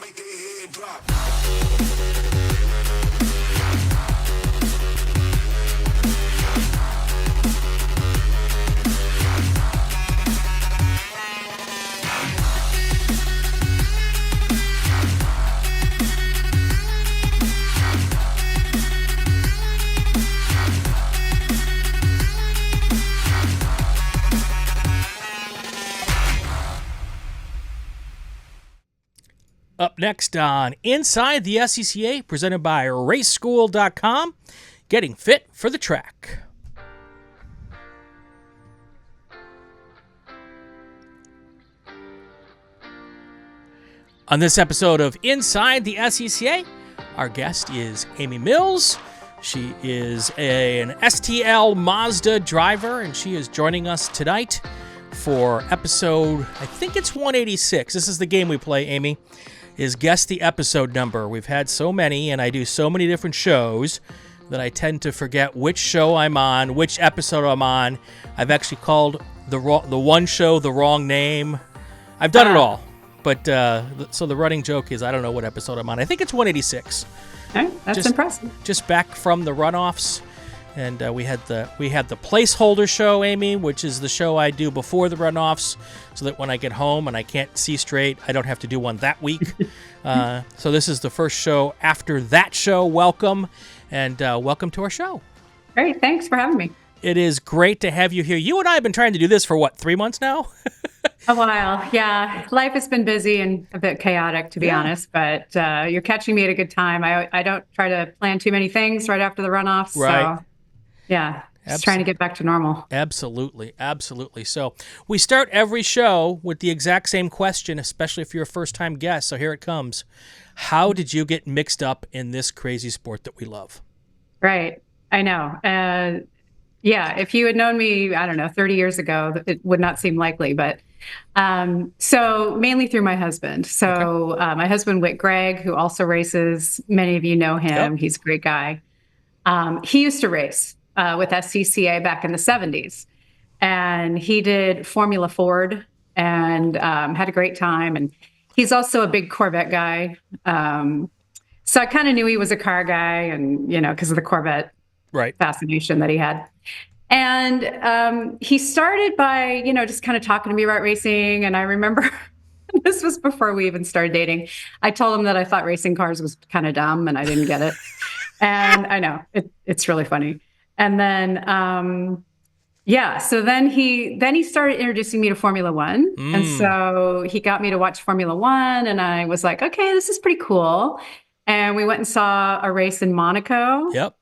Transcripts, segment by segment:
make their head drop. Up next on Inside the SCCA, presented by RaceSchool.com, getting fit for the track. On this episode of Inside the SCCA, our guest is Amy Mills. She is an STL Mazda driver, and she is joining us tonight for episode, I think it's 186. This is the game we play, Amy, is guess the episode number. We've had so many, and I do so many different shows that I tend to forget which show I'm on, which episode I'm on. I've actually called the one show the wrong name. I've done it all. But so the running joke is I don't know what episode I'm on. I think it's 186. Okay, that's impressive. Just back from the Runoffs. And we had the placeholder show, Amy, which is the show I do before the Runoffs, so that when I get home and I can't see straight, I don't have to do one that week. So this is the first show after that show. Welcome, and welcome to our show. Great, thanks for having me. It is great to have you here. You and I have been trying to do this for, 3 months now? A while, yeah. Life has been busy and a bit chaotic, to be honest, but you're catching me at a good time. I don't try to plan too many things right after the Runoffs, right. So... yeah, just trying to get back to normal. Absolutely, absolutely. So we start every show with the exact same question, especially if you're a first-time guest. So here it comes. How did you get mixed up in this crazy sport that we love? Right, I know. Yeah, if you had known me, I don't know, 30 years ago, it would not seem likely. But so mainly through my husband. So okay. My husband, Whit Gregg, who also races. Many of you know him. Yep. He's a great guy. He used to race with SCCA back in the 70s. And he did Formula Ford and had a great time. And he's also a big Corvette guy. So I kind of knew he was a car guy and, because of the Corvette fascination that he had. And he started by, just kind of talking to me about racing. And I remember this was before we even started dating. I told him that I thought racing cars was kind of dumb and I didn't get it. And I know it's really funny. And then, so then he started introducing me to Formula One. And so he got me to watch Formula One and I was like, okay, this is pretty cool. And we went and saw a race in Monaco. Yep.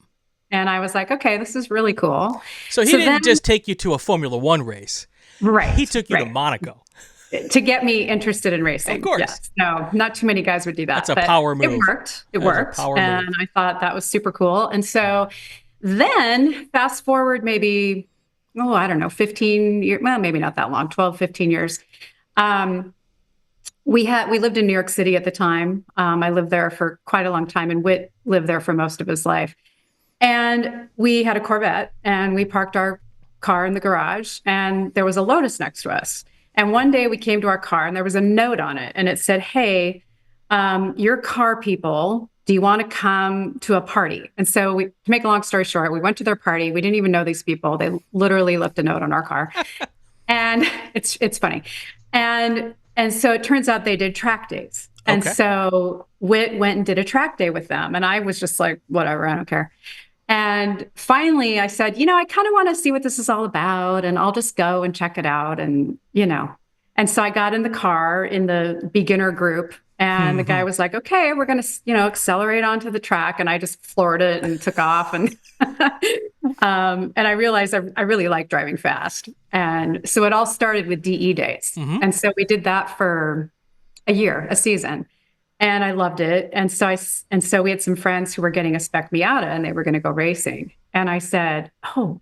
And I was like, okay, this is really cool. So he didn't just take you to a Formula One race. Right. He took you to Monaco. To get me interested in racing. Of course. Yes. No, not too many guys would do that. That's a power move. It worked. And I thought that was super cool. And so then fast forward maybe, 15 years, well, maybe not that long, 12, 15 years. We lived in New York City at the time. I lived there for quite a long time and Whit lived there for most of his life. And we had a Corvette and we parked our car in the garage and there was a Lotus next to us. And one day we came to our car and there was a note on it and it said, hey, you're car people. Do you want to come to a party? And so to make a long story short, we went to their party. We didn't even know these people. They literally left a note on our car. And it's funny. And so it turns out they did track days. And so Whit went and did a track day with them. And I was just like, whatever, I don't care. And finally I said, I kind of want to see what this is all about and I'll just go and check it out. And, and so I got in the car in the beginner group and the guy was like, okay, we're going to, accelerate onto the track. And I just floored it and took off. And, and I realized I really like driving fast. And so it all started with DE days. And so we did that for a season. And I loved it. And so we had some friends who were getting a spec Miata and they were going to go racing. And I said, oh,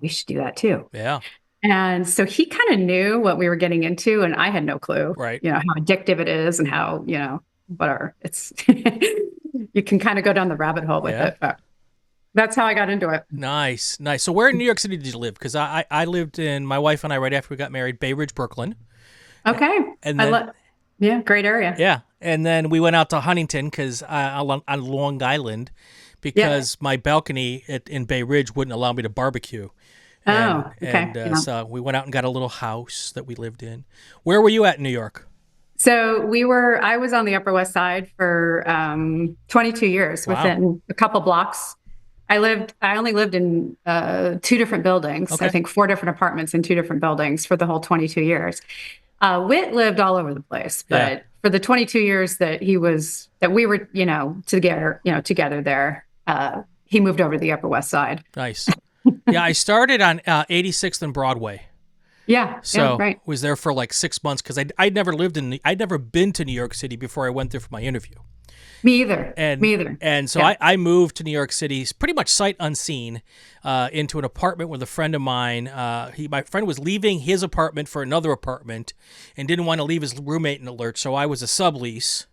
we should do that too. Yeah. And so he kind of knew what we were getting into and I had no clue, right? How addictive it is and how, whatever. It's, you can kind of go down the rabbit hole with it. But that's how I got into it. Nice. So where in New York City did you live? Because I lived in, my wife and I, right after we got married, Bay Ridge, Brooklyn. Okay. And then, Yeah, great area. Yeah. And then we went out to Huntington on Long Island because my balcony in Bay Ridge wouldn't allow me to barbecue. Oh, okay. Yeah. So we went out and got a little house that we lived in. Where were you at in New York? So I was on the Upper West Side for 22 years. Wow. Within a couple blocks. I only lived in 2 different buildings. Okay. I think 4 different apartments in 2 different buildings for the whole 22 years. Whit lived all over the place, but for the 22 years that we were, together there, he moved over to the Upper West Side. Nice. Yeah, I started on 86th and Broadway. Yeah. So right. was there for like 6 months because I'd never been to New York City before I went there for my interview. Me either. And so I moved to New York City pretty much sight unseen into an apartment with a friend of mine. My friend was leaving his apartment for another apartment and didn't want to leave his roommate in the lurch, so I was a sublease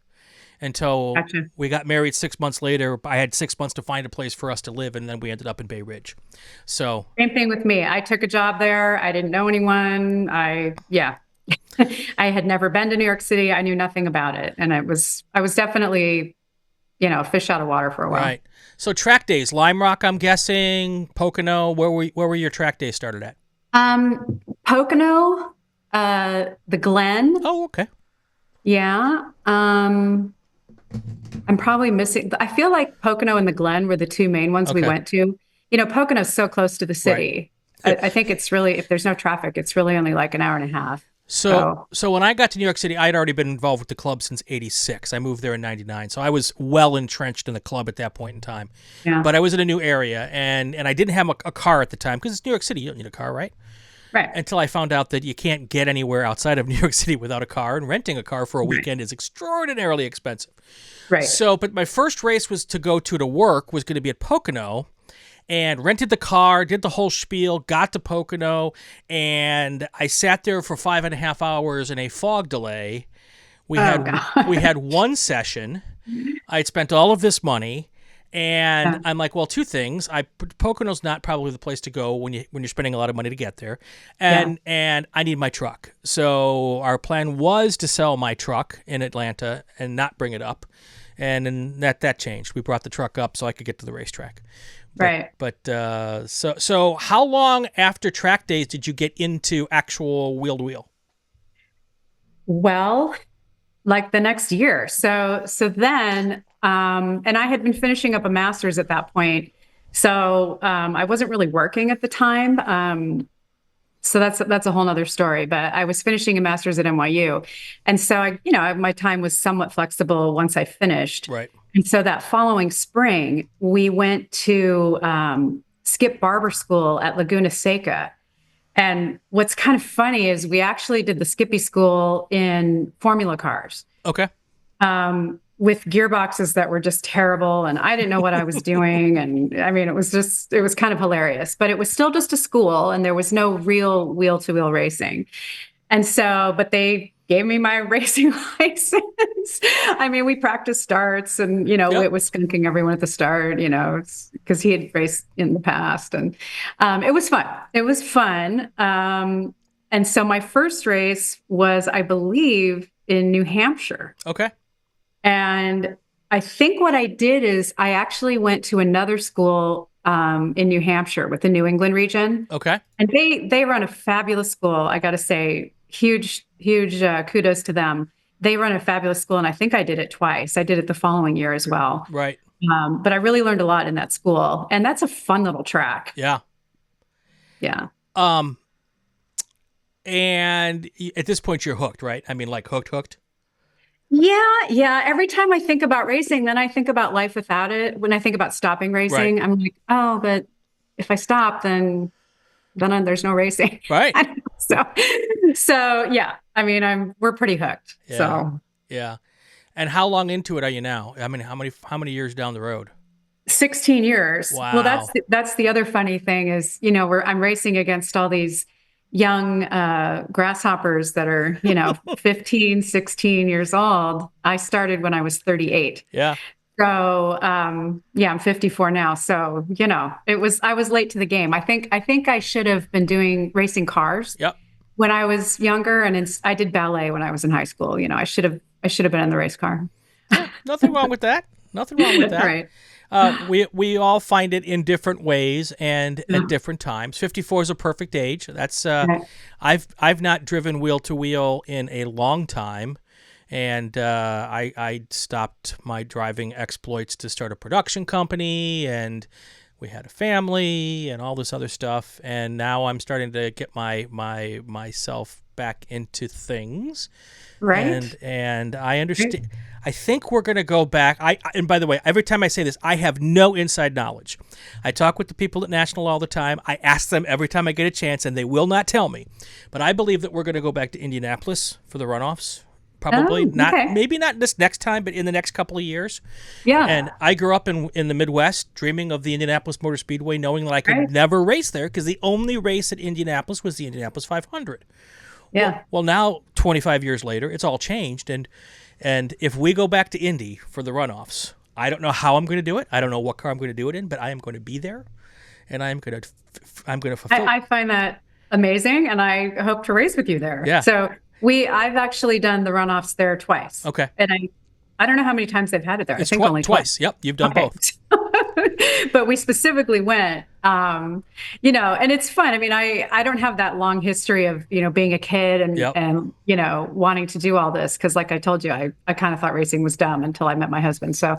until we got married 6 months later. I had 6 months to find a place for us to live, and then we ended up in Bay Ridge. So same thing with me. I took a job there. I didn't know anyone. I had never been to New York City. I knew nothing about it, and I was definitely, fish out of water for a while. Right. So track days, Lime Rock, I'm guessing, Pocono. Where were your track days started at? Pocono, the Glen. Oh, okay. Yeah. I'm probably missing. I feel like Pocono and the Glen were the 2 main ones we went to. Pocono's so close to the city. Right. I think it's really, if there's no traffic, it's really only like an hour and a half. So when I got to New York City, I'd already been involved with the club since 86. I moved there in 99. So I was well entrenched in the club at that point in time. Yeah. But I was in a new area, and I didn't have a car at the time because it's New York City. You don't need a car, right? Right. Until I found out that you can't get anywhere outside of New York City without a car, and renting a car for a weekend is extraordinarily expensive. Right. So, but my first race was to work was going to be at Pocono, and rented the car, did the whole spiel, got to Pocono, and I sat there for 5.5 hours in a fog delay. We had one session. I'd spent all of this money. And I'm like, well, 2 things. Pocono's not probably the place to go when you're spending a lot of money to get there, and I need my truck. So our plan was to sell my truck in Atlanta and not bring it up, and then that changed. We brought the truck up so I could get to the racetrack. So how long after track days did you get into actual wheel to wheel? Well, like the next year. So then. And I had been finishing up a master's at that point. So I wasn't really working at the time. So that's a whole nother story, but I was finishing a master's at NYU. And so my time was somewhat flexible once I finished. Right. And so that following spring, we went to skip barber school at Laguna Seca. And what's kind of funny is we actually did the Skippy school in formula cars. Okay. With gearboxes that were just terrible, and I didn't know what I was doing. And I mean, it was kind of hilarious, but it was still just a school, and there was no real wheel-to-wheel racing. And so, but they gave me my racing license. I mean, we practiced starts, and Whit was skunking everyone at the start, because he had raced in the past, and it was fun. It was fun. And so my first race was, I believe, in New Hampshire. Okay. And I think what I did is I actually went to another school in New Hampshire with the New England region. Okay. And they run a fabulous school. I got to say, huge kudos to them. They run a fabulous school, and I think I did it twice. I did it the following year as well. Right. But I really learned a lot in that school, and that's a fun little track. Yeah. Yeah. And at this point, you're hooked, right? I mean, like hooked. Yeah. Every time I think about racing, then I think about life without it. When I think about stopping racing, right. I'm like, oh, but if I stop, then there's no racing. Right. So yeah. I mean, we're pretty hooked. Yeah. So yeah. And how long into it are you now? I mean, how many years down the road? 16 years. Wow. Well, that's the other funny thing is, I'm racing against all these young grasshoppers that are, 15, 16 years old. I started when I was 38. Yeah. So, I'm 54 now. So, I was late to the game. I think I should have been doing racing cars. Yep. when I was younger, and I did ballet when I was in high school. You know, I should have been in the race car. Nothing wrong with that. Nothing wrong with that. Right. We all find it in different ways and at different times. 54 is a perfect age. That's I've not driven wheel to wheel in a long time, and I stopped my driving exploits to start a production company, and we had a family and all this other stuff, and now I'm starting to get myself back into things. Right. And I understand. Right. I think we're going to go back. And by the way, every time I say this, I have no inside knowledge. I talk with the people at National all the time. I ask them every time I get a chance, and they will not tell me. But I believe that we're going to go back to Indianapolis for the runoffs. Probably maybe not this next time, but in the next couple of years. Yeah. And I grew up in the Midwest, dreaming of the Indianapolis Motor Speedway, knowing that I could never race there because the only race at Indianapolis was the Indianapolis 500. Yeah. Well, now 25 years later, it's all changed, and if we go back to Indy for the runoffs, I don't know how I'm going to do it. I don't know what car I'm going to do it in, but I am going to be there, and I'm going to fulfill. I find that amazing, and I hope to race with you there. Yeah. So I've actually done the runoffs there twice. Okay. And I don't know how many times they've had it there. It's I think only twice. Yep, you've done both. But we specifically went, and it's fun. I mean, I don't have that long history of, being a kid and wanting to do all this. Cause like I told you, I kind of thought racing was dumb until I met my husband. So,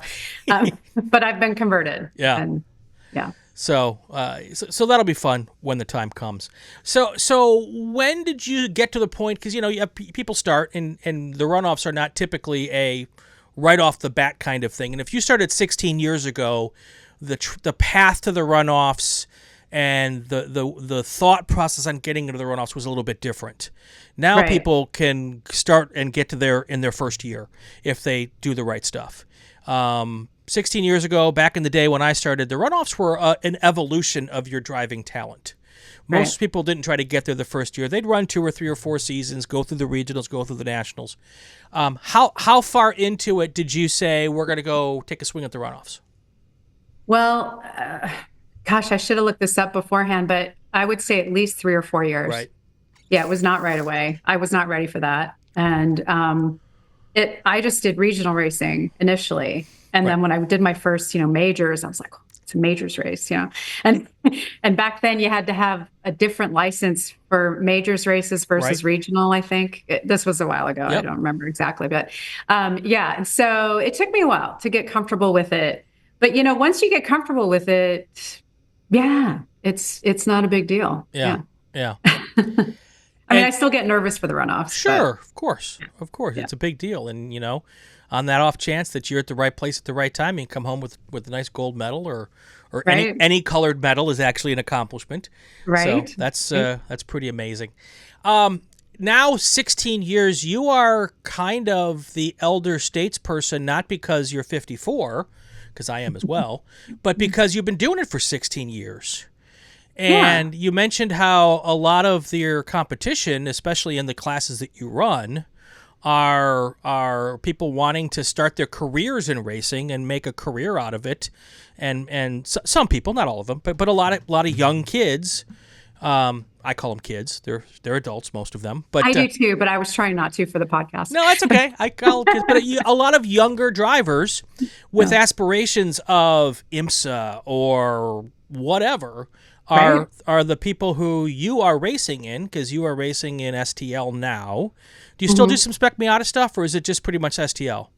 but I've been converted. Yeah. And, yeah. So that'll be fun when the time comes. So when did you get to the point? Cause you have people start and the runoffs are not typically a right off the bat kind of thing. And if you started 16 years ago, the path to the runoffs and the thought process on getting into the runoffs was a little bit different. Now people can start and get to in their first year if they do the right stuff. 16 years ago, back in the day when I started, the runoffs were an evolution of your driving talent. Most people didn't try to get there the first year. They'd run 2 or 3 or 4 seasons, go through the regionals, go through the nationals. How far into it did you say we're going to go take a swing at the runoffs? Well, gosh, I should have looked this up beforehand, but I would say at least 3 or 4 years. Right. Yeah, it was not right away. I was not ready for that. And I just did regional racing initially. And then when I did my first, majors, I was like, it's a majors race, and back then you had to have a different license for majors races versus regional. I think this was a while ago. Yep. I don't remember exactly, but and so it took me a while to get comfortable with it. But once you get comfortable with it, it's not a big deal. Yeah. I mean, I still get nervous for the runoffs. Sure, of course, it's a big deal, and on that off chance that you're at the right place at the right time, you can come home with a nice gold medal or any colored medal is actually an accomplishment. Right. So that's pretty amazing. Now 16 years, you are kind of the elder statesperson, not because you're 54, because I am as well, but because you've been doing it for 16 years. And you mentioned how a lot of your competition, especially in the classes that you run, are people wanting to start their careers in racing and make a career out of it, and some people, not all of them, but a lot of young kids. I call them kids. They're adults, most of them. But I do too. But I was trying not to for the podcast. No, that's okay. I call them kids, but a lot of younger drivers with aspirations of IMSA or whatever are the people who you are racing in, because you are racing in STL now. Do you still do some Spec Miata stuff, or is it just pretty much STL?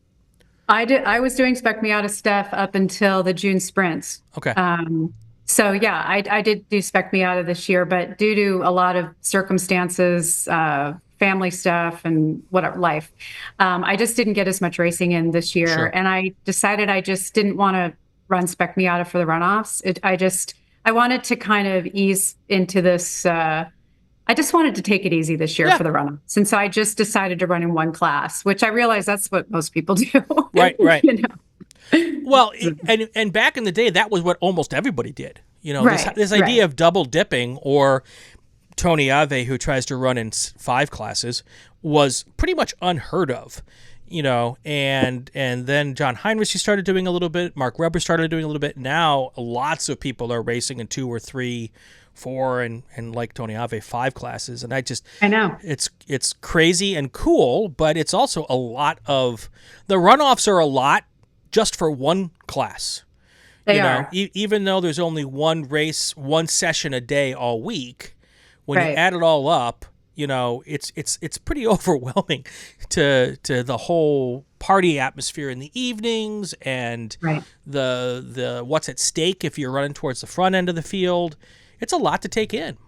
I was doing Spec Miata stuff up until the June sprints. Okay. So yeah, I did do Spec Miata this year, but due to a lot of circumstances, family stuff and whatever life, I just didn't get as much racing in this year. Sure. And I decided I just didn't want to run Spec Miata for the runoffs. I wanted to kind of ease into this. I just wanted to take it easy this year for the runoffs. And so I just decided to run in one class, which I realize that's what most people do. Right. Well, and back in the day, that was what almost everybody did. This idea of double dipping, or Tony Ave, who tries to run in 5 classes, was pretty much unheard of. And then John Heinrich started doing a little bit. Mark Webber started doing a little bit. Now, lots of people are racing in 2 or 3 4 and like Tony Ave 5 classes. And I know it's crazy and cool, but it's also a lot of the runoffs are a lot just for one class. they are. Even though there's only one race, one session a day all week, when you Right. add it all up, it's pretty overwhelming to the whole party atmosphere in the evenings and Right. the what's at stake if you're running towards the front end of the field. It's a lot to take in.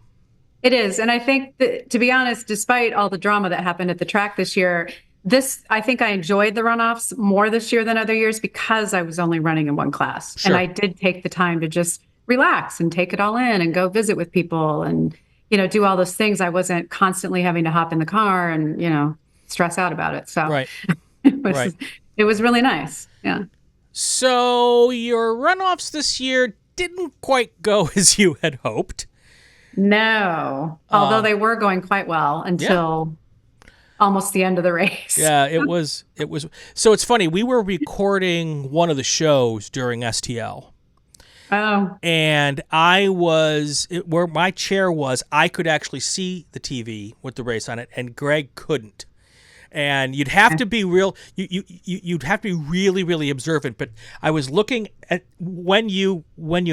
It is. And I think that, to be honest, despite all the drama that happened at the track this year, I think I enjoyed the runoffs more this year than other years because I was only running in one class. Sure. And I did take the time to just relax and take it all in and go visit with people and, do all those things. I wasn't constantly having to hop in the car and, stress out about it. So Right. it was really nice. Yeah. So your runoffs this year didn't quite go as you had hoped. No, although they were going quite well until almost the end of the race. Yeah, it was. So it's funny. We were recording one of the shows during STL. Oh, And where my chair was, I could actually see the TV with the race on it, and Greg couldn't. And you'd have to be you'd have to be really, really observant. But I was looking at when you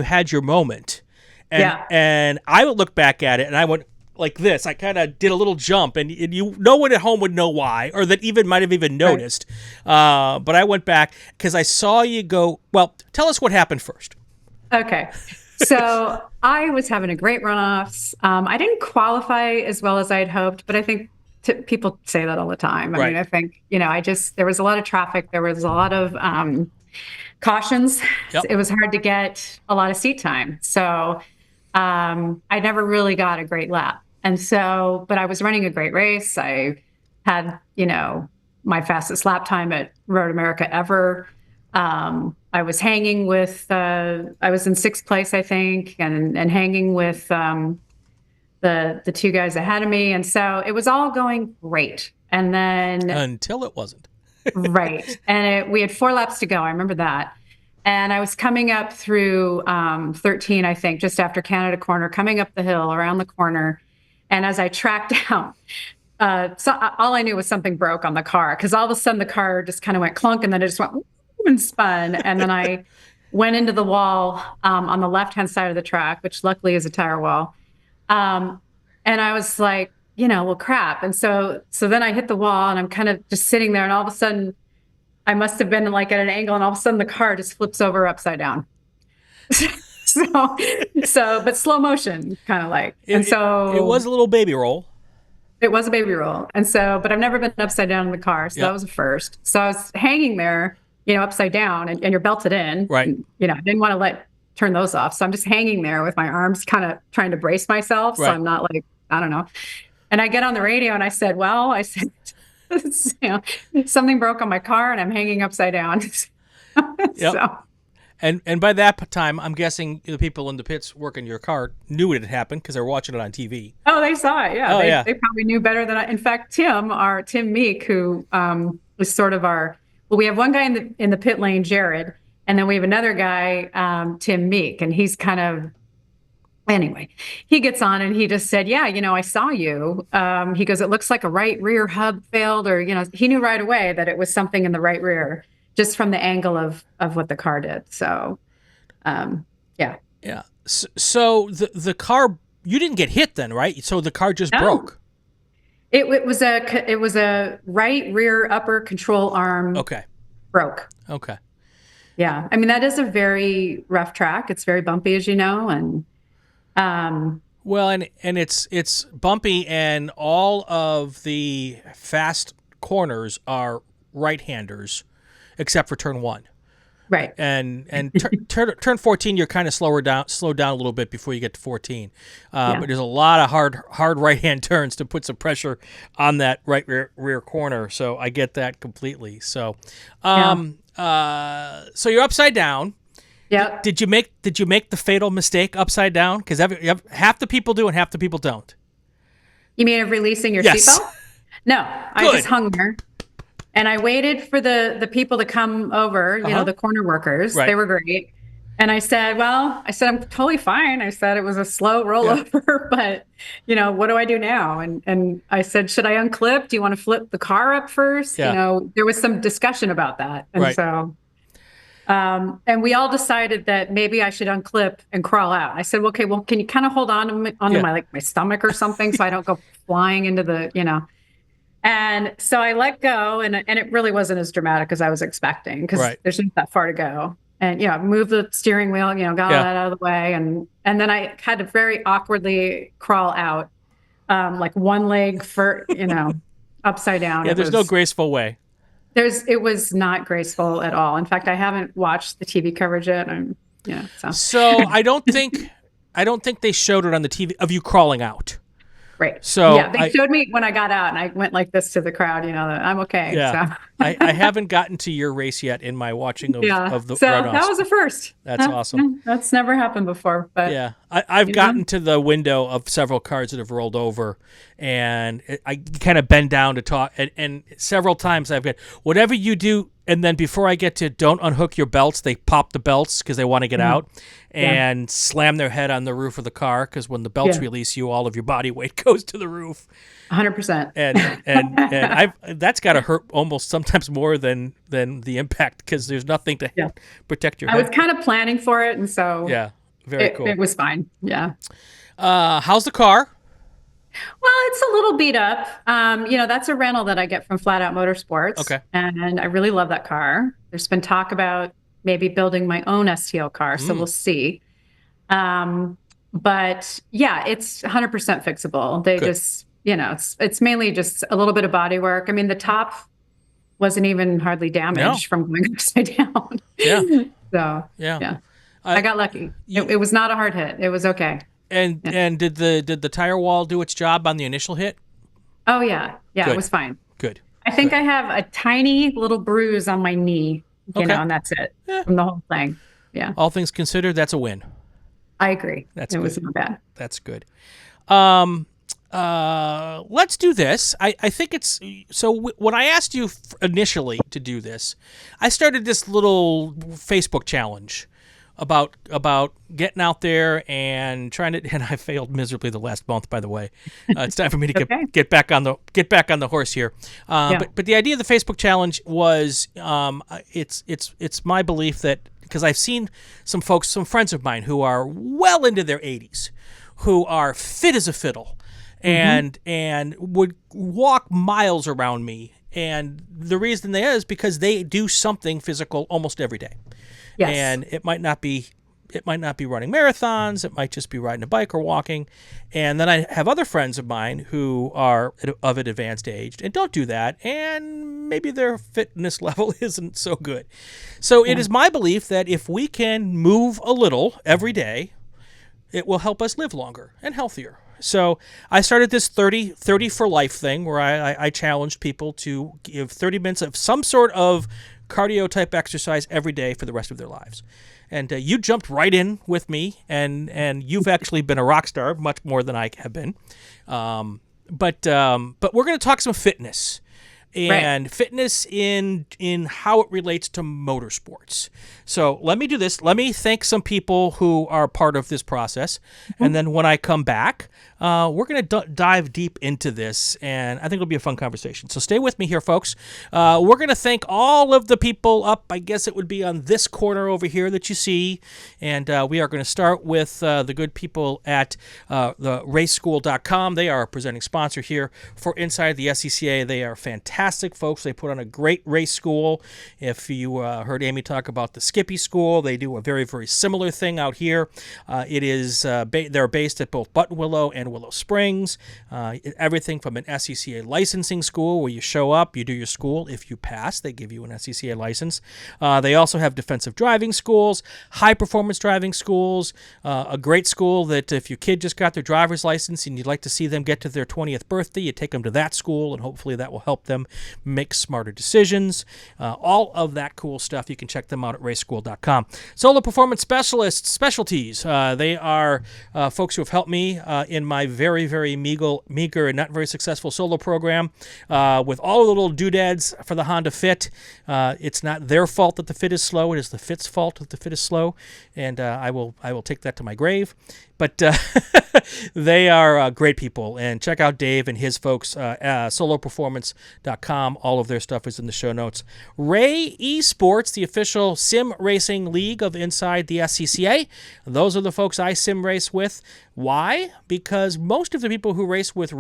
had your moment, and I would look back at it, and I went like this. I kind of did a little jump, and no one at home would know why, or that even might have even noticed. Right. But I went back because I saw you go. Well, tell us what happened first. okay. So I was having a great runoffs. I didn't qualify as well as I had hoped, but I think people say that all the time. I mean, I think, there was a lot of traffic. There was a lot of cautions. Yep. It was hard to get a lot of seat time. So I never really got a great lap. And so, but I was running a great race. I had, my fastest lap time at Road America ever. I was hanging with, I was in 6th place, I think, and hanging with the two guys ahead of me. And so it was all going great. And then until it wasn't. Right. And we had 4 laps to go. I remember that. And I was coming up through 13, I think, just after Canada Corner, coming up the hill around the corner. And as I tracked down, all I knew was something broke on the car, because all of a sudden the car just kind of went clunk, and then it just went and spun. And then I went into the wall on the left-hand side of the track, which luckily is a tire wall. And I was like, well, crap. And so then I hit the wall, and I'm kind of just sitting there, and all of a sudden I must have been like at an angle, and all of a sudden the car just flips over upside down. But slow motion, kind of like. And so it was a little baby roll. It was a baby roll. And so, but I've never been upside down in the car. So that was a first. So I was hanging there, upside down, and you're belted in. Right. And, I didn't want to turn those off. So I'm just hanging there with my arms kind of trying to brace myself. So I'm not I don't know. And I get on the radio and I said, something broke on my car and I'm hanging upside down. Yep. So. And by that time, I'm guessing the people in the pits working your car knew it had happened because they were watching it on TV. Oh, they saw it. Yeah. Oh, they probably knew better than I. In fact, Tim Meek, who is sort of we have one guy in the pit lane, Jared, and then we have another guy, Tim Meek, and he's kind of, anyway, he gets on and he just said, I saw you. He goes, it looks like a right rear hub failed, or, he knew right away that it was something in the right rear, just from the angle of what the car did. So, yeah. Yeah. So the car, you didn't get hit then, right? So the car just broke. It was a right rear upper control arm. Okay. Broke. Okay. Yeah. I mean, that is a very rough track. It's very bumpy, as you know, and well, and it's bumpy, and all of the fast corners are right-handers, except for turn 1. Right. And turn 14, you're kind of slowed down a little bit before you get to 14. But there's a lot of hard right-hand turns to put some pressure on that right rear corner. So I get that completely. So, so you're upside down. Yeah. Did you make the fatal mistake upside down? Because half the people do and half the people don't. You mean of releasing your seatbelt? No, I just hung there. And I waited for the people to come over, the corner workers. Right. They were great. And I said, I'm totally fine. I said it was a slow rollover, but what do I do now? And I said, should I unclip? Do you want to flip the car up first? Yeah. There was some discussion about that. And so, and we all decided that maybe I should unclip and crawl out. I said, okay, well, can you kind of hold on to my stomach or something so I don't go flying into the. And so I let go, and it really wasn't as dramatic as I was expecting because there's not that far to go. And move the steering wheel, got all that out of the way, and then I had to very awkwardly crawl out, like one leg for upside down. Yeah, there's no graceful way. It was not graceful at all. In fact, I haven't watched the TV coverage yet. So I don't think they showed it on the TV of you crawling out. Right. So they showed me when I got out, and I went like this to the crowd, that I'm okay. Yeah. So. I haven't gotten to your race yet in my watching of the so Runoffs. That was a first. That's awesome. That's never happened before. But yeah, I've gotten to the window of several cars that have rolled over, and I kind of bend down to talk, and several times I've got whatever you do. And then before I get to don't unhook your belts, they pop the belts because they want to get out and slam their head on the roof of the car because when the belts release you, all of your body weight goes to the roof. 100%. And that's got to hurt almost sometimes more than the impact because there's nothing to protect your head. I was kind of planning for it, and so very cool. It was fine. Yeah. How's the car? Well, it's a little beat up. That's a rental that I get from Flat Out Motorsports. Okay. And I really love that car. There's been talk about maybe building my own STL car, so we'll see. But yeah, it's 100% fixable. They just, it's mainly just a little bit of body work. I mean, the top wasn't even hardly damaged from going upside down. Yeah. So, yeah. I got lucky. It was not a hard hit. It was okay. And did the tire wall do its job on the initial hit? Oh yeah, Good. It was fine. Good. I think I have a tiny little bruise on my knee, and that's it from the whole thing. Yeah. All things considered, that's a win. I agree. It was not bad. That's good. Let's do this. I think it's so. When I asked you initially to do this, I started this little Facebook challenge about getting out there and trying to, and I failed miserably the last month, by the way. It's time for me to get back on the horse here. But the idea of the Facebook challenge was it's my belief that, because I've seen some friends of mine who are well into their 80s, who are fit as a fiddle and would walk miles around me. And the reason they is because they do something physical almost every day. Yes. And it might not be running marathons. It might just be riding a bike or walking. And then I have other friends of mine who are of an advanced age and don't do that. And maybe their fitness level isn't so good. So it is my belief that if we can move a little every day, it will help us live longer and healthier. So I started this 30 for life thing where I challenged people to give 30 minutes of some sort of cardio type exercise every day for the rest of their lives. And you jumped right in with me, and you've actually been a rock star much more than I have been. But we're going to talk some fitness and fitness in how it relates to motorsports. So let me do this. Let me thank some people who are part of this process. And then when I come back, we're going to dive deep into this, and I think it'll be a fun conversation. So stay with me here, folks. We're going to thank all of the people up, I guess it would be on this corner over here that you see. And we are going to start with the good people at the raceschool.com. They are a presenting sponsor here for Inside the SCCA. They are fantastic folks. They put on a great race school. If you heard Amy talk about the Skippy School, they do a very, very similar thing out here. It is they're based at both Buttonwillow and Willow Springs. Everything from an SCCA licensing school where you show up, you do your school. If you pass, they give you an SCCA license. They also have defensive driving schools, high-performance driving schools, a great school that if your kid just got their driver's license and you'd like to see them get to their 20th birthday, you take them to that school, and hopefully that will help them make smarter decisions. All of that cool stuff, you can check them out at raceschool.com. Solo Performance Specialists, Specialties. They are folks who have helped me in my my very, very meager and not very successful solo program with all the little doodads for the Honda Fit. It's not their fault that the Fit is slow. It is the Fit's fault that the Fit is slow, and I will take that to my grave. But they are great people, and check out Dave and his folks, soloperformance.com. All of their stuff is in the show notes. Ray Esports, the official sim racing league of Inside the SCCA. Those are the folks I sim race with. Why? Because most of the people who race with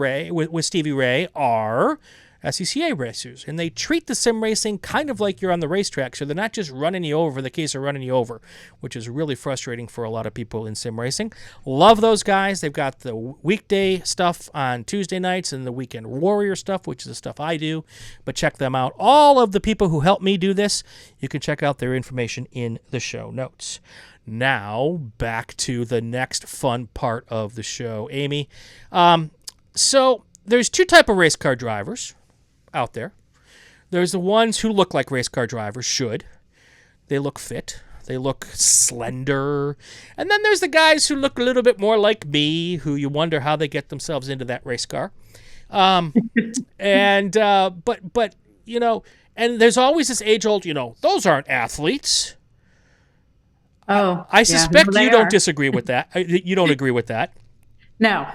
Stevie Ray are SCCA racers, and they treat the sim racing kind of like you're on the racetrack, so they're not just running you over for the case of running you over, which is really frustrating for a lot of people in sim racing. Love those guys. They've got the weekday stuff on Tuesday nights and the weekend warrior stuff, which is the stuff I do, but check them out. All of the people who help me do this, you can check out their information in the show notes. Now, back to the next fun part of the show, Amy. So there's two type of race car drivers out there. There's the ones who look like race car drivers should. They look fit. They look slender. And then there's the guys who look a little bit more like me, who you wonder how they get themselves into that race car. But you know, and there's always this age-old, those aren't athletes. Oh, I suspect you don't disagree with that. You don't agree with that. No,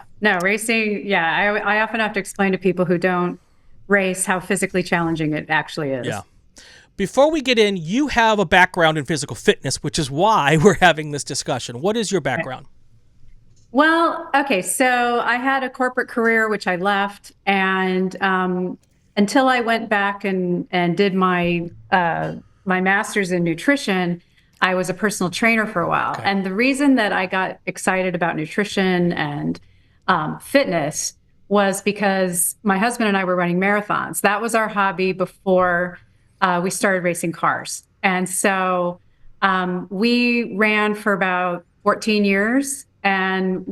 racing. Yeah. I often have to explain to people who don't race how physically challenging it actually is. Yeah. Before we get in, you have a background in physical fitness, which is why we're having this discussion. What is your background? Well, okay. So I had a corporate career, which I left. And until I went back and did my master's in nutrition, I was a personal trainer for a while. Okay. And the reason that I got excited about nutrition and fitness was because my husband and I were running marathons. That was our hobby before we started racing cars. And so we ran for about 14 years, and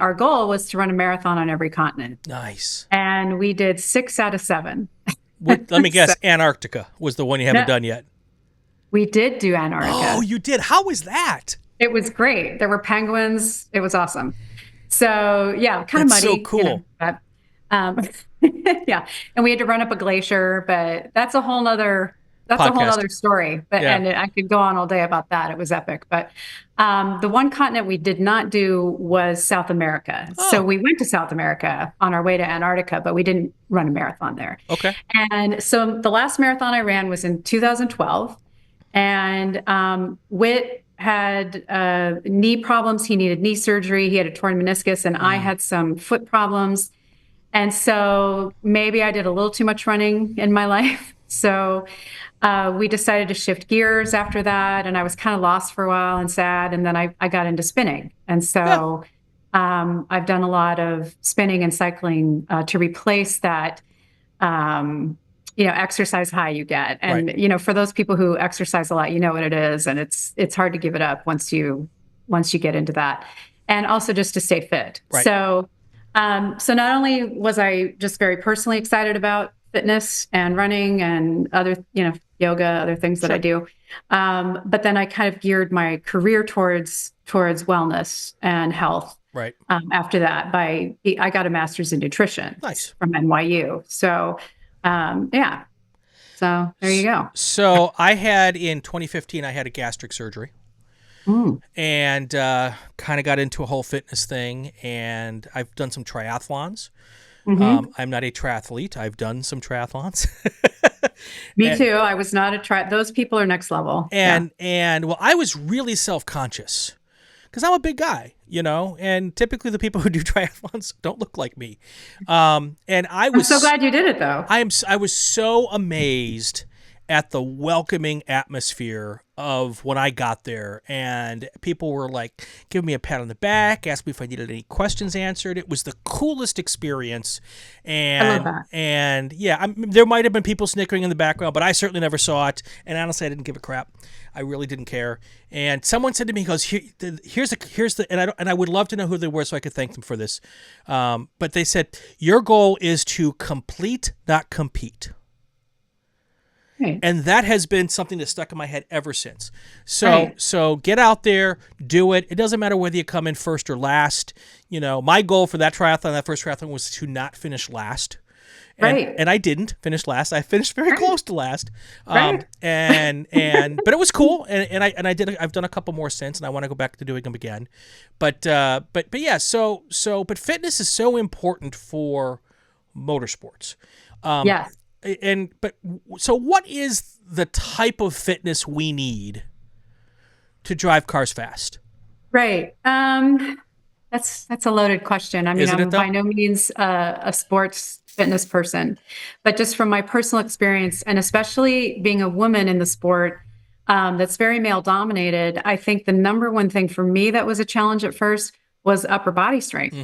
our goal was to run a marathon on every continent. Nice. And we did 6 out of 7. Let me guess, Antarctica was the one you haven't done yet. We did do Antarctica. Oh, you did? How was that? It was great. There were penguins. It was awesome. So yeah, kind of muddy. So cool. Yeah, and we had to run up a glacier, but that's a whole nother story. But yeah. And I could go on all day about that. It was epic. But the one continent we did not do was South America. Oh. So we went to South America on our way to Antarctica, but we didn't run a marathon there. Okay. And so the last marathon I ran was in 2012, and Whit had knee problems. He needed knee surgery. He had a torn meniscus, and I had some foot problems. And so maybe I did a little too much running in my life. So we decided to shift gears after that. And I was kind of lost for a while and sad. And then I got into spinning. And so I've done a lot of spinning and cycling to replace that, exercise high you get. And, right. For those people who exercise a lot, you know what it is. And it's hard to give it up once you get into that. And also just to stay fit. Right. So not only was I just very personally excited about fitness and running and other, yoga, other things that I do, but then I kind of geared my career towards wellness and health. Right. After that, I got a master's in nutrition. Nice. From NYU. So, yeah. So there you go. So I had in 2015, I had a gastric surgery. And kind of got into a whole fitness thing, and I've done some triathlons. Mm-hmm. I'm not a triathlete. I've done some triathlons. Me too. I was not those people are next level. And I was really self-conscious because I'm a big guy, and typically the people who do triathlons don't look like me. And I'm so glad you did it though. I was so amazed at the welcoming atmosphere of when I got there, and people were like giving me a pat on the back, asked me if I needed any questions answered. It was the coolest experience. And I love that. And yeah, there might have been people snickering in the background, but I certainly never saw it. And honestly, I didn't give a crap. I really didn't care. And someone said to me, he goes, here's the, and I would love to know who they were so I could thank them for this. But they said, your goal is to complete, not compete. Right. And that has been something that's stuck in my head ever since. So, Right. so get out there, do it. It doesn't matter whether you come in first or last. My goal for that first triathlon, was to not finish last. Right. And I didn't finish last. I finished very close to last. Right. But it was cool. I've done a couple more since, and I want to go back to doing them again. But yeah. But fitness is so important for motorsports. Yes. So what is the type of fitness we need to drive cars fast? Right. That's a loaded question. I mean, Isn't it, I'm though? by no means a sports fitness person, but just from my personal experience, and especially being a woman in the sport, that's very male dominated, I think the number one thing for me that was a challenge at first was upper body strength.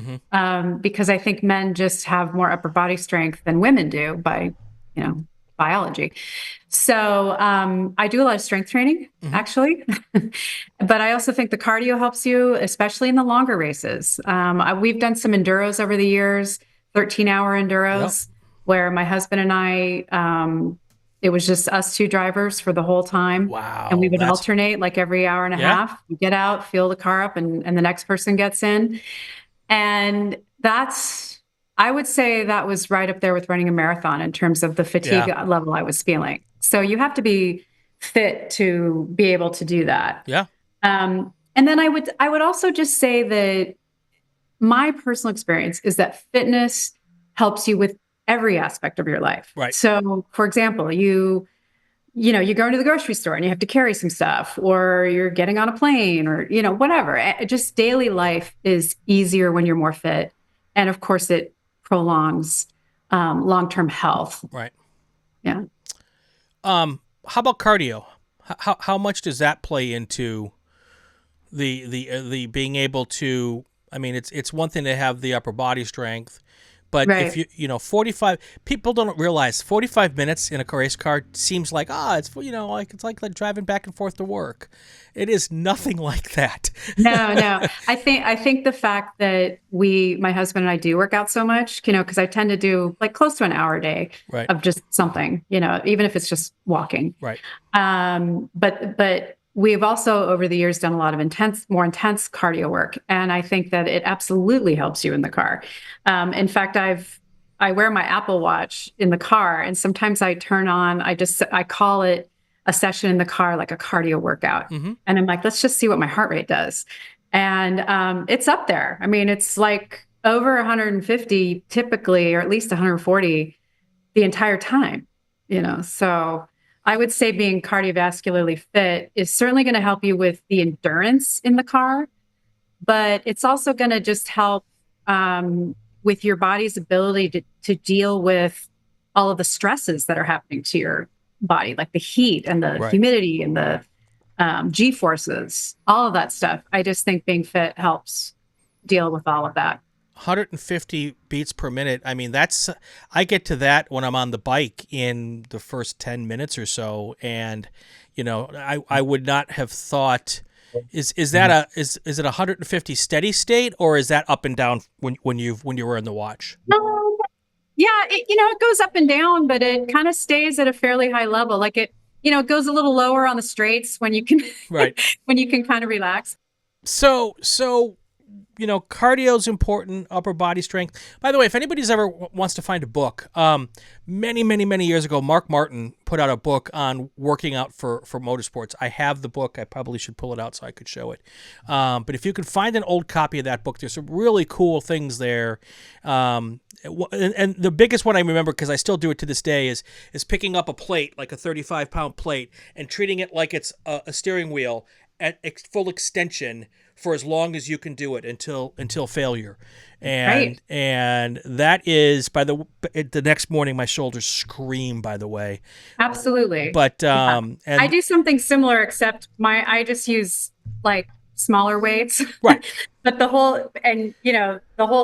Because I think men just have more upper body strength than women do by, biology. So I do a lot of strength training, actually, but I also think the cardio helps you, especially in the longer races. We've done some enduros over the years, 13-hour enduros, where my husband and I, it was just us two drivers for the whole time. Wow. And we would alternate like every hour and a half. You get out, fuel the car up, and the next person gets in. And I would say that was right up there with running a marathon in terms of the fatigue level I was feeling. So you have to be fit to be able to do that. Yeah. And then I would also just say that my personal experience is that fitness helps you with every aspect of your life. Right. So, for example, you go into the grocery store and you have to carry some stuff, or you're getting on a plane, or, whatever. Just daily life is easier when you're more fit. And of course, it prolongs long-term health. Right. Yeah. How about cardio? How much does that play into the being able to? I mean, it's one thing to have the upper body strength, but if 45 people don't realize 45 minutes in a race car seems like it's like driving back and forth to work. It is nothing like that. No. I think the fact that my husband and I do work out so much, because I tend to do like close to an hour a day of just something, even if it's just walking. Right. But we've also over the years done a lot of more intense cardio work, and I think that it absolutely helps you in the car. In fact, I wear my Apple Watch in the car, and sometimes I turn on. I call it a session in the car, like a cardio workout. And I'm like, let's just see what my heart rate does. And it's up there. I mean, it's like over 150 typically, or at least 140 the entire time, so I would say being cardiovascularly fit is certainly going to help you with the endurance in the car, but it's also going to just help with your body's ability to deal with all of the stresses that are happening to your body, like the heat and the humidity and the G-forces, all of that stuff. I just think being fit helps deal with all of that. 150 beats per minute. I mean, I get to that when I'm on the bike in the first 10 minutes or so. And, I would not have thought, is it 150 steady state, or is that up and down when you were in the watch? Yeah, it goes up and down, but it kind of stays at a fairly high level. Like it goes a little lower on the straights when you can, when you can kind of relax. So, cardio is important, upper body strength. By the way, if anybody's ever wants to find a book, many, many, many years ago, Mark Martin put out a book on working out for motorsports. I have the book. I probably should pull it out so I could show it. But if you could find an old copy of that book, there's some really cool things there. And the biggest one I remember, because I still do it to this day, is picking up a plate, like a 35-pound plate, and treating it like it's a steering wheel at full extension for as long as you can do it until failure. And that is, the next morning my shoulders scream, by the way. Absolutely. But and I do something similar, except I just use like smaller weights. Right. But the whole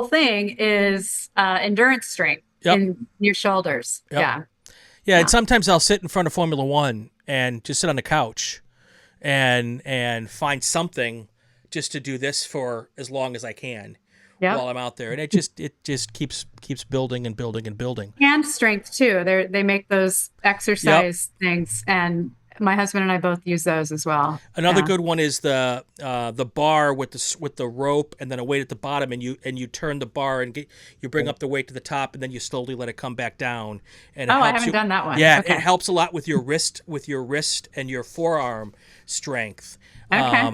thing is endurance strength in your shoulders. Yep. Yeah, and sometimes I'll sit in front of Formula One and just sit on the couch and find something just to do this for as long as I can, while I'm out there, and it just keeps building and building and building. Hand strength too. They make those exercise things, and my husband and I both use those as well. Another good one is the bar with the rope and then a weight at the bottom, and you turn the bar and you bring up the weight to the top, and then you slowly let it come back down. And I haven't done that one. Yeah, okay. It helps a lot with your wrist and your forearm strength. Okay.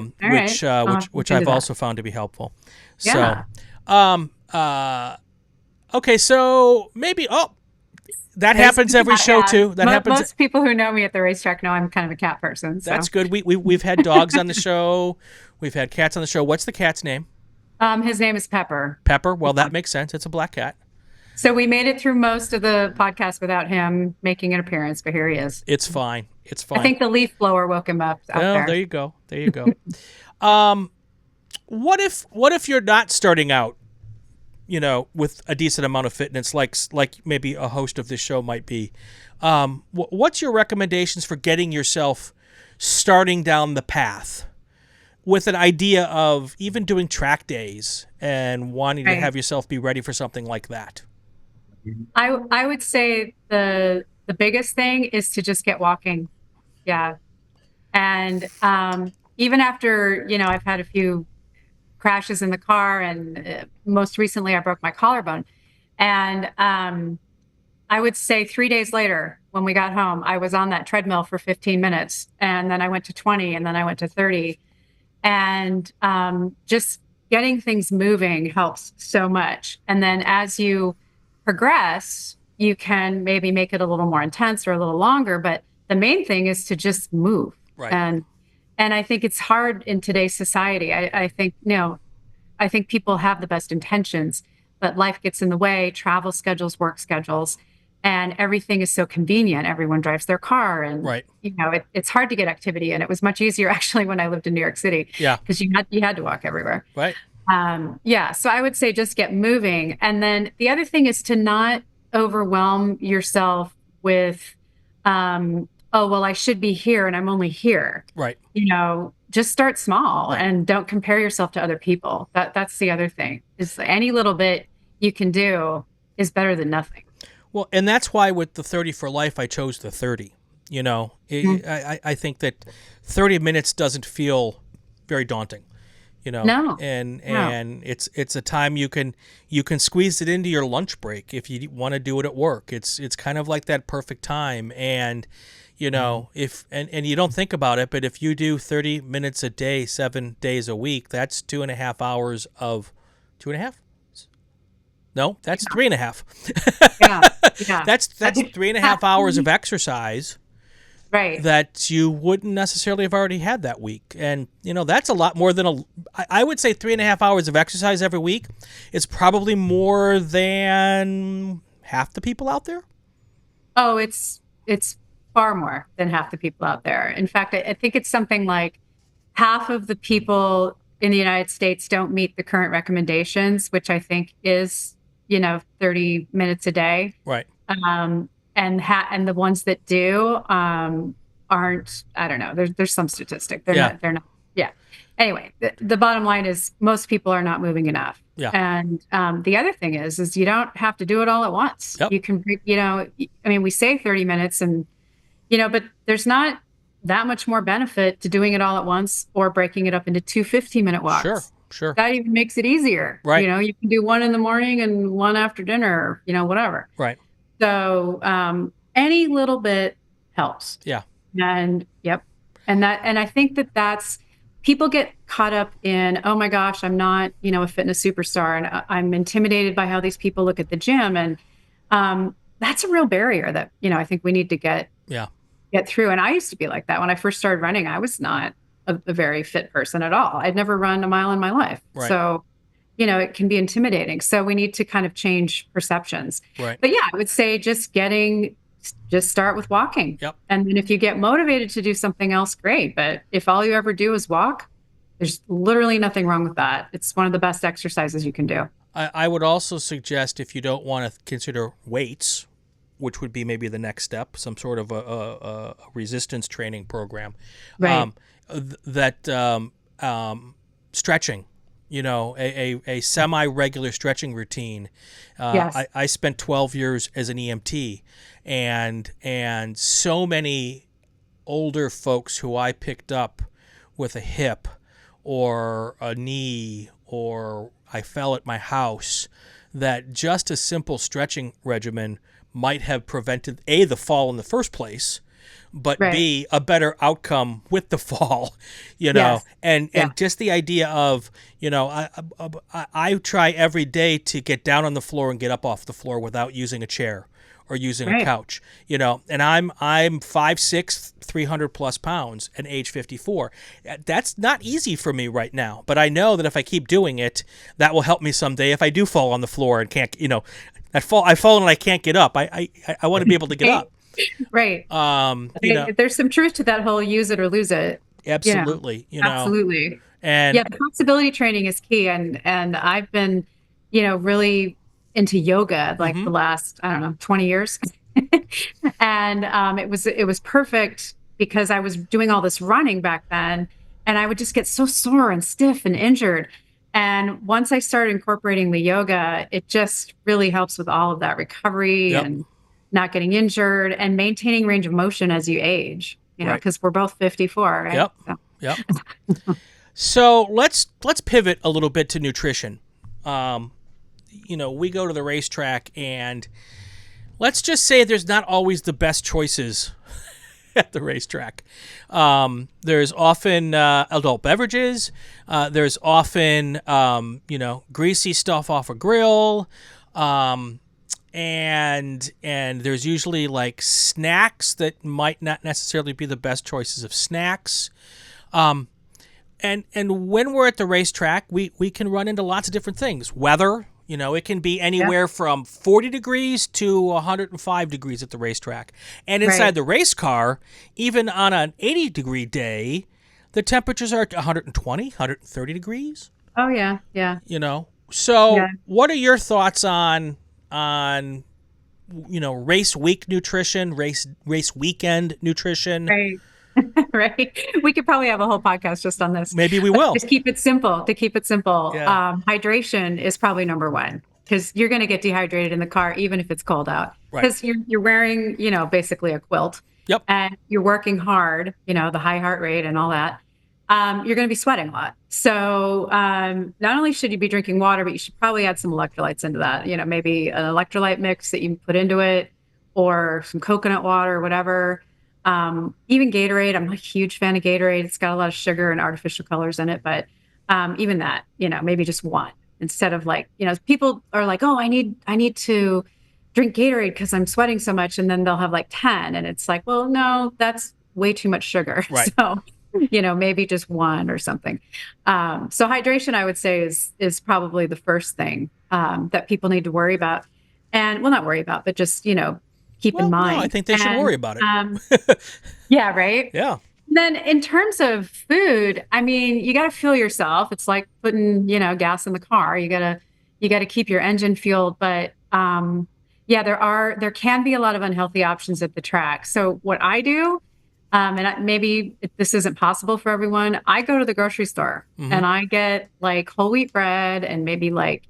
Which I've also found to be helpful. Yeah. So, okay, so maybe that happens every show too. That happens. Most people who know me at the racetrack know I'm kind of a cat person. So. That's good. We've had dogs on the show. We've had cats on the show. What's the cat's name? His name is Pepper. Pepper. Well, that makes sense. It's a black cat. So we made it through most of the podcast without him making an appearance, but here he is. It's fine. It's fine. I think the leaf blower woke him up out there. There you go. There you go. What if you're not starting out, with a decent amount of fitness, like maybe a host of this show might be? What's your recommendations for getting yourself starting down the path with an idea of even doing track days and wanting to have yourself be ready for something like that? I would say the biggest thing is to just get walking. Yeah. And even after, I've had a few crashes in the car, and most recently I broke my collarbone. And I would say 3 days later, when we got home, I was on that treadmill for 15 minutes, and then I went to 20, and then I went to 30. And just getting things moving helps so much. And then as you progress, you can maybe make it a little more intense or a little longer, but the main thing is to just move. Right. And I think it's hard in today's society. I think people have the best intentions, but life gets in the way, travel schedules, work schedules, and everything is so convenient. Everyone drives their car, and right. It's hard to get activity. And it was much easier actually when I lived in New York City. Yeah. Because you had to walk everywhere. Right. So I would say just get moving. And then the other thing is to not overwhelm yourself with, I should be here and I'm only here. Right. Just start small, right. and don't compare yourself to other people. That's the other thing, is any little bit you can do is better than nothing. Well, and that's why with the 30 for life, I chose the 30. I think that 30 minutes doesn't feel very daunting. No. And it's a time you can squeeze it into your lunch break if you want to do it at work. It's kind of like that perfect time. And if you don't think about it, but if you do 30 minutes a day, 7 days a week, that's 2.5 hours of 2.5. No, that's 3.5. Yeah. That's 3.5 hours of exercise. Right. That you wouldn't necessarily have already had that week. And, that's a lot more than I would say 3.5 hours of exercise every week is probably more than half the people out there. Oh, it's far more than half the people out there. In fact, I think it's something like half of the people in the United States don't meet the current recommendations, which I think is, 30 minutes a day. Right. And the ones that do aren't, I don't know, there's some statistic. They're not. Yeah. Anyway, the bottom line is most people are not moving enough. Yeah. And the other thing is you don't have to do it all at once. Yep. You can, we say 30 minutes and, but there's not that much more benefit to doing it all at once or breaking it up into 2 15-minute walks. Sure. That even makes it easier. Right. You can do one in the morning and one after dinner, whatever. Right. So any little bit helps. Yeah. And I think that's, people get caught up in, oh my gosh, I'm not, a fitness superstar, and I'm intimidated by how these people look at the gym. And that's a real barrier that, I think we need to get through. And I used to be like that. When I first started running, I was not a very fit person at all. I'd never run a mile in my life. Right. So, it can be intimidating. So we need to kind of change perceptions. Right. But yeah, I would say just start with walking. Yep. And then if you get motivated to do something else, great. But if all you ever do is walk, there's literally nothing wrong with that. It's one of the best exercises you can do. I would also suggest, if you don't want to consider weights, which would be maybe the next step, some sort of a resistance training program, right. Stretching a semi-regular stretching routine. Yes. I spent 12 years as an EMT, and so many older folks who I picked up with a hip or a knee or I fell at my house, that just a simple stretching regimen might have prevented A, the fall in the first place, but B, a better outcome with the fall, Yes. and just the idea of, I try every day to get down on the floor and get up off the floor without using a chair or using a couch, and I'm 5'6", 300 plus pounds at age 54. That's not easy for me right now, but I know that if I keep doing it, that will help me someday if I do fall on the floor and can't, I've fallen and I can't get up. I want to be able to get up. Right. There's some truth to that whole use it or lose it. Absolutely. Absolutely. And the flexibility training is key. And I've been, really into yoga like the last, 20 years. And it was perfect because I was doing all this running back then, and I would just get so sore and stiff and injured. And once I started incorporating the yoga, it just really helps with all of that recovery and not getting injured and maintaining range of motion as you age, because we're both 54, right? Yep. So let's pivot a little bit to nutrition. We go to the racetrack, and let's just say there's not always the best choices at the racetrack. There's often adult beverages. There's often, greasy stuff off a grill. And there's usually like snacks that might not necessarily be the best choices of snacks. And when we're at the racetrack, we can run into lots of different things. Weather, it can be anywhere from 40 degrees to 105 degrees at the racetrack. And inside the race car, even on an 80-degree day, the temperatures are 120, 130 degrees. Oh, yeah. So what are your thoughts on race week nutrition, race weekend nutrition? Right. Right. We could probably have a whole podcast just on this. Maybe we will. Just keep it simple. Yeah. Hydration is probably number one, because you're going to get dehydrated in the car, even if it's cold out, because you're wearing, basically a quilt. Yep. And you're working hard, the high heart rate and all that. You're going to be sweating a lot. So not only should you be drinking water, but you should probably add some electrolytes into that. Maybe an electrolyte mix that you put into it, or some coconut water or whatever. Even Gatorade. I'm a huge fan of Gatorade. It's got a lot of sugar and artificial colors in it, but even that, maybe just one instead of people are like, oh, I need to drink Gatorade because I'm sweating so much, and then they'll have like 10, and it's like, well, no, that's way too much sugar. Right. So maybe just one or something. So hydration, I would say, is probably the first thing that people need to worry about, and not worry about, but just keep in mind. No, I think they should worry about it. Yeah, right. Yeah. Then in terms of food, you got to fuel yourself. It's like putting, gas in the car. You got to keep your engine fueled. But there can be a lot of unhealthy options at the track. So what I do, maybe this isn't possible for everyone, I go to the grocery store and I get like whole wheat bread and maybe like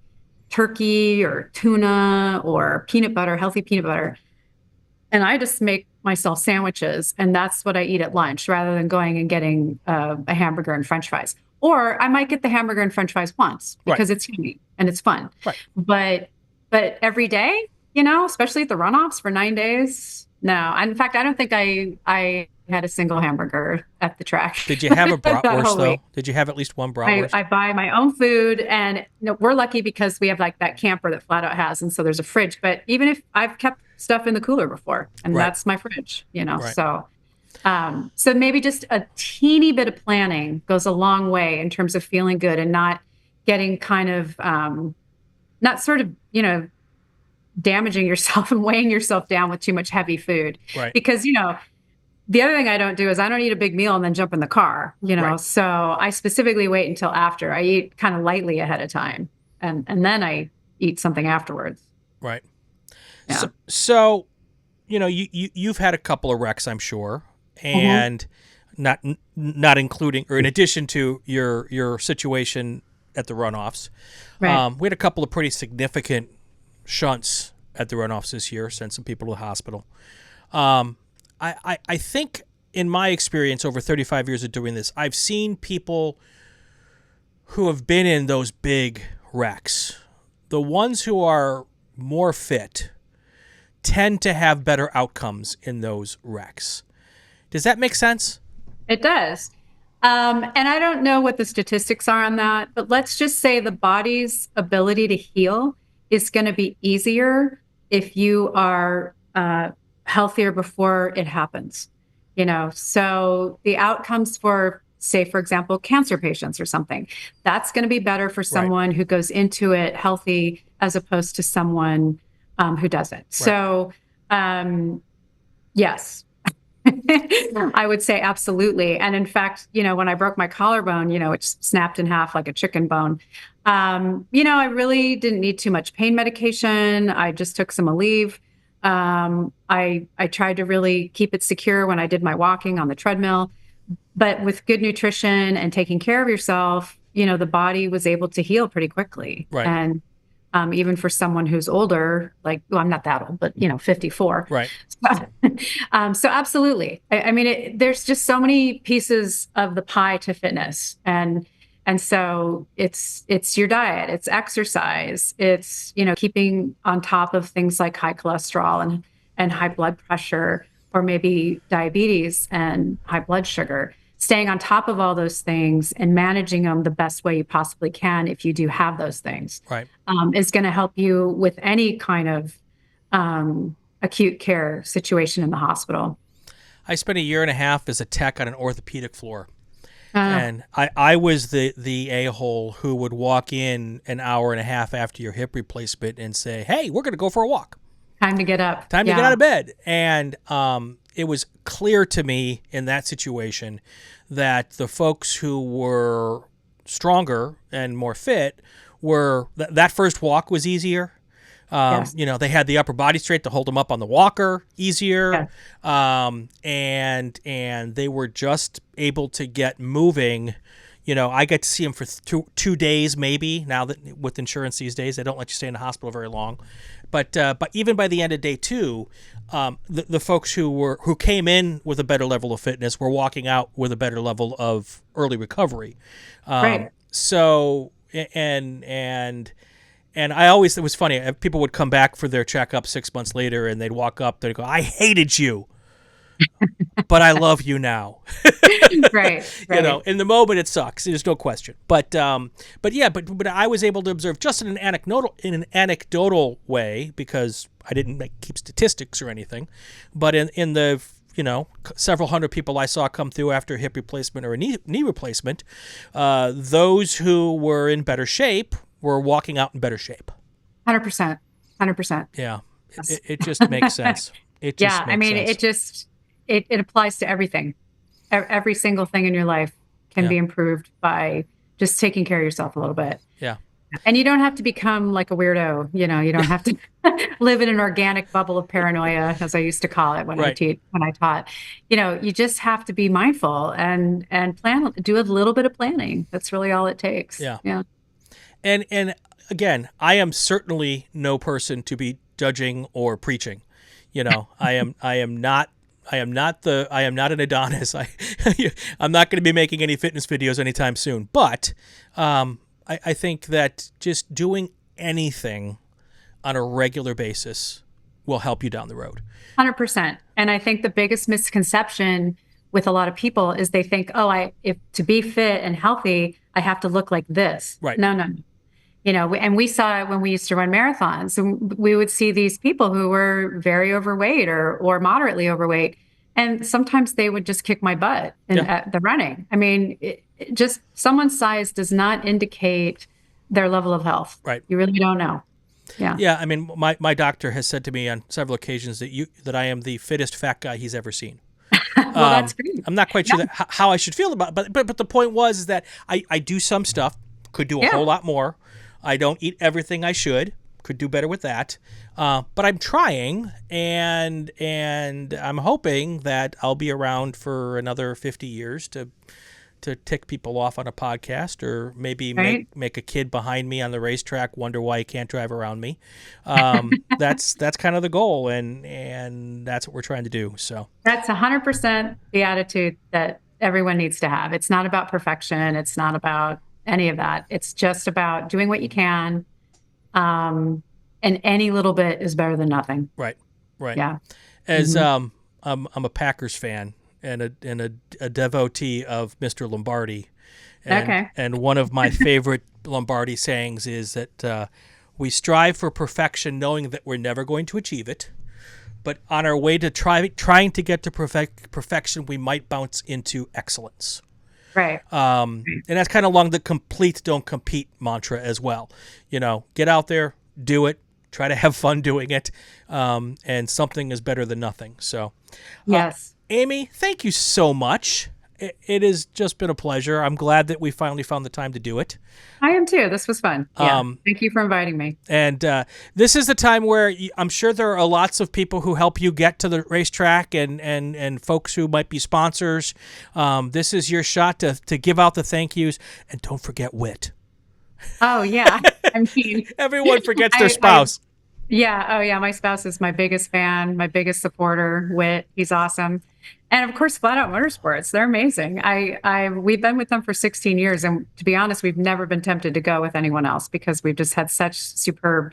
turkey or tuna or peanut butter, healthy peanut butter. And I just make myself sandwiches, and that's what I eat at lunch rather than going and getting a hamburger and French fries. Or I might get the hamburger and French fries once because it's yummy and it's fun. Right. But every day, especially at the runoffs for 9 days, no. In fact, I don't think I had a single hamburger at the track. Did you have a bratwurst though? Did you have at least one bratwurst? I buy my own food, and we're lucky because we have like that camper that Flat Out has, and so there's a fridge. But even if I've kept stuff in the cooler before, and that's my fridge, so maybe just a teeny bit of planning goes a long way in terms of feeling good and not getting kind of not sort of damaging yourself and weighing yourself down with too much heavy food. Right. Because the other thing I don't do is I don't eat a big meal and then jump in the car, so I specifically wait until after. I eat kind of lightly ahead of time, and then I eat something afterwards. Right. Yeah. So you've had a couple of wrecks, I'm sure, and not including, or in addition to your situation at the Runoffs. Right. We had a couple of pretty significant shunts at the Runoffs this year, sent some people to the hospital. I think in my experience over 35 years of doing this, I've seen people who have been in those big wrecks. The ones who are more fit tend to have better outcomes in those wrecks. Does that make sense? It does. And I don't know what the statistics are on that, but let's just say the body's ability to heal is going to be easier if you are healthier before it happens. So the outcomes for, say, for example, cancer patients or something, that's going to be better for someone who goes into it healthy as opposed to someone who doesn't. Right. So, yes. I would say absolutely. And in fact, when I broke my collarbone, which snapped in half like a chicken bone, I really didn't need too much pain medication. I just took some Aleve. I tried to really keep it secure when I did my walking on the treadmill, but with good nutrition and taking care of yourself, the body was able to heal pretty quickly. Right. And even for someone who's older, I'm not that old, but 54. Right. So absolutely. I mean, there's just so many pieces of the pie to fitness, and so it's your diet, it's exercise, it's keeping on top of things like high cholesterol and high blood pressure, or maybe diabetes and high blood sugar. Staying on top of all those things and managing them the best way you possibly can, if you do have those things, right, is going to help you with any kind of acute care situation in the hospital. I spent a year and a half as a tech on an orthopedic floor. And I was the a-hole who would walk in an hour and a half after your hip replacement and say, hey, we're going to go for a walk. Time to get up. Time to get out of bed. And it was clear to me in that situation that the folks who were stronger and more fit were, that first walk was easier. Yes. They had the upper body strength to hold them up on the walker easier. Yes. And they were just able to get moving. I get to see them for 2 days, maybe. Now that with insurance these days, they don't let you stay in the hospital very long. But even by the end of day 2, the folks who came in with a better level of fitness were walking out with a better level of early recovery. Right. So and I always, it was funny, people would come back for their checkup 6 months later and they'd walk up, they'd go, I hated you, but I love you now. Right. In the moment it sucks. There's no question. But I was able to observe just in an anecdotal way, because I didn't keep statistics or anything, but in the several hundred people I saw come through after a hip replacement or a knee replacement, those who were in better shape were walking out in better shape. 100%. 100%. Yeah. Yes. It just makes sense. It just makes sense. It applies to everything. Every single thing in your life can be improved by just taking care of yourself a little bit. Yeah. And you don't have to become like a weirdo. You don't have to live in an organic bubble of paranoia, as I used to call it when I taught. You just have to be mindful and plan, do a little bit of planning. That's really all it takes. Yeah. Yeah. And again, I am certainly no person to be judging or preaching. I am not an Adonis. I'm not going to be making any fitness videos anytime soon. But I think that just doing anything on a regular basis will help you down the road. 100%. And I think the biggest misconception with a lot of people is they think, if to be fit and healthy, I have to look like this. Right. No. And we saw it when we used to run marathons. And we would see these people who were very overweight or moderately overweight. And sometimes they would just kick my butt at the running. I mean, just someone's size does not indicate their level of health. Right. You really don't know. Yeah. Yeah. I mean, my doctor has said to me on several occasions that I am the fittest fat guy he's ever seen. Well, that's great. I'm not quite sure how I should feel about it, but the point is that I do some stuff, could do a whole lot more. I don't eat everything I should. Could do better with that. But I'm trying, and I'm hoping that I'll be around for another 50 years to to tick people off on a podcast, or maybe Right. make a kid behind me on the racetrack wonder why he can't drive around me. That's kind of the goal, and that's what we're trying to do. So That's 100% the attitude that everyone needs to have. It's not about perfection. It's not about any of that. It's just about doing what you can. And any little bit is better than nothing. right. Yeah. As I'm a Packers fan and a devotee of Mr. Lombardi. And one of my favorite Lombardi sayings is that we strive for perfection knowing that we're never going to achieve it. But on our way to trying to get to perfection, we might bounce into excellence. Right. And that's kind of along the complete, don't compete mantra as well. Get out there, do it, try to have fun doing it, and something is better than nothing. So, Yes. Amy, thank you so much. It has just been a pleasure. I'm glad that we finally found the time to do it. I am too. This was fun. Yeah. Thank you for inviting me. And this is the time where I'm sure there are lots of people who help you get to the racetrack and folks who might be sponsors. This is your shot to give out the thank yous. And don't forget Whit. Oh, yeah. I mean, everyone forgets their spouse. Yeah. Oh, yeah. My spouse is my biggest fan, my biggest supporter. Whit, he's awesome. And of course, Flat Out Motorsports, they're amazing. We've been with them for 16 years. And to be honest, we've never been tempted to go with anyone else because we've just had such superb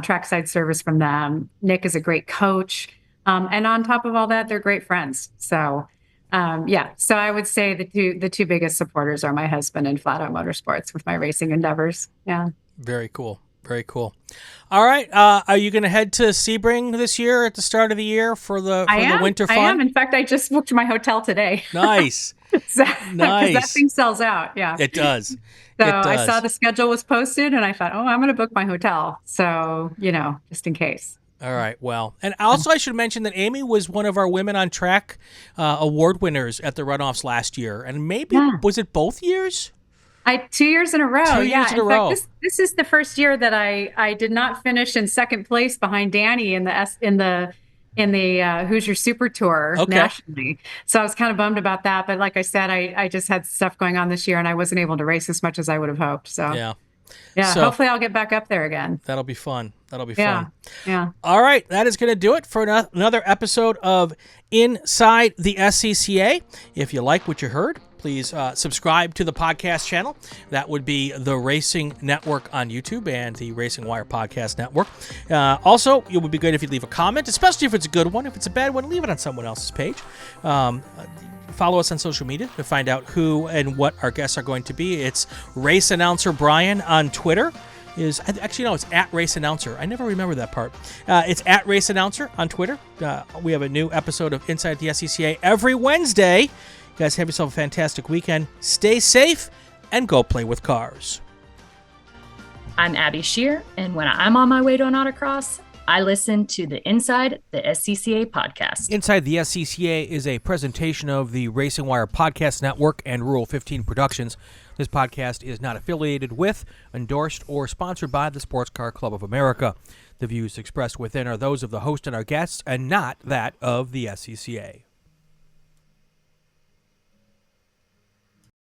trackside service from them. Nick is a great coach. And on top of all that, they're great friends. So, so I would say the two biggest supporters are my husband and Flat Out Motorsports with my racing endeavors. Yeah. Very cool. Very cool. All right. Are you going to head to Sebring this year at the start of the year for the winter fun? I am. In fact, I just booked my hotel today. Nice. Because that thing sells out. Yeah. It does. So I saw the schedule was posted and I thought, I'm going to book my hotel. So, just in case. All right. Well, and also I should mention that Amy was one of our Women on Track award winners at the Runoffs last year. And maybe, was it both years? 2 years in a row. 2 years in a row. Fact, this is the first year that I did not finish in second place behind Danny in the Hoosier Super Tour nationally. So I was kind of bummed about that. But like I said, I just had stuff going on this year and I wasn't able to race as much as I would have hoped. So so, hopefully I'll get back up there again. That'll be fun. Fun. Yeah. All right. That is going to do it for another episode of Inside the SCCA. If you like what you heard, please subscribe to the podcast channel. That would be the Racing Network on YouTube and the RacingWire Podcast Network. Also, it would be good if you leave a comment, especially if it's a good one. If it's a bad one, leave it on someone else's page. Follow us on social media to find out who and what our guests are going to be. It's Race Announcer Brian on Twitter. It's at Race Announcer. I never remember that part. It's at Race Announcer on Twitter. We have a new episode of Inside the SCCA every Wednesday. You guys have yourself a fantastic weekend. Stay safe and go play with cars. I'm Abby Shear, and when I'm on my way to an autocross, I listen to the Inside the SCCA podcast. Inside the SCCA is a presentation of the RacingWire Podcast Network and Rural 15 Productions. This podcast is not affiliated with, endorsed, or sponsored by the Sports Car Club of America. The views expressed within are those of the host and our guests, and not that of the SCCA.